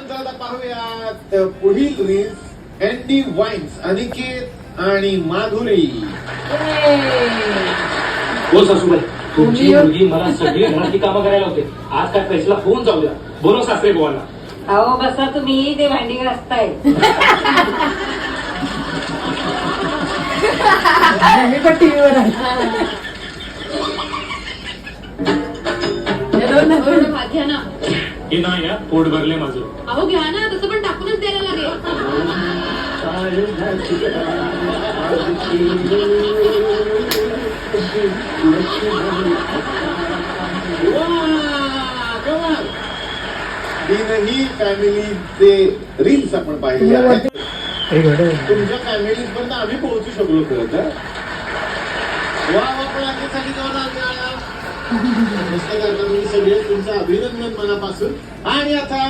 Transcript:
त्यानंतर आता पाहूयात पुढील रील. अँडी वाईन्स, अनिकेत आणि माधुरी. हो सासूबाई, तुमची मुलगी मला सगळी घरातली कामं करायला होते. आज काय पैशाला फोन जाऊ द्या. बोलो सासरे बोला. अहो बसा तुम्ही, ते भांडी घासताय. टीव्हीवर घ्या ना. हे नाही ना, पोट भरले माझं. अहो घ्या ना, तसं पण टाकूनच द्यायला लागेल. तीनही फॅमिलीचे रील्स आपण पाहिले आहेत. तुमच्या फॅमिली पर्यंत आम्ही पोहोचू शकलो खरं तर. वा वा, पण आजच्यासाठी तुम्ही सगळे तुमचं अभिनंदन मनापासून. आणि आता